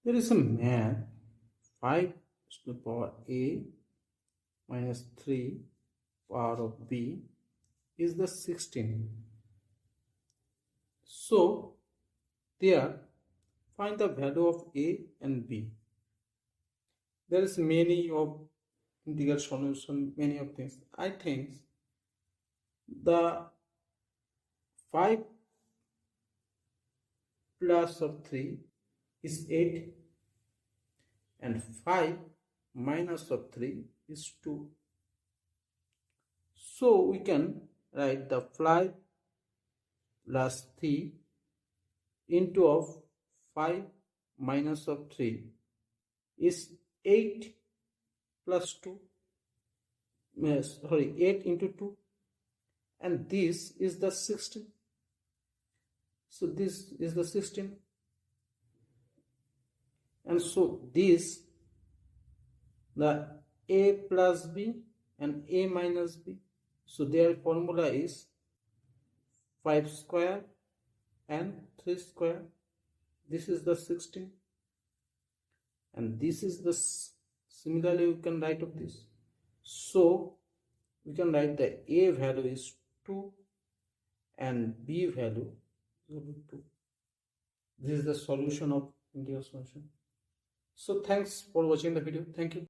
There is a math 5 to the power a minus 3 power of b is the 16. So there find the value of a and b. There is many of integral solution, many of things. I think the 5 plus of 3 is 8 and 5 minus of 3 is 2. So we can write the 5 plus 3 into of 5 minus of 3 is 8 plus 2. Sorry, 8 into 2, and this is the 16. So this is the 16, and so this the a plus b and a minus b. So their formula is 5 square and 3 square. This is the 16, and this is the similarly we can write of this. So we can write the a value is 2 and b value is 2. This is the solution of integral solution. So thanks for watching the video. Thank you.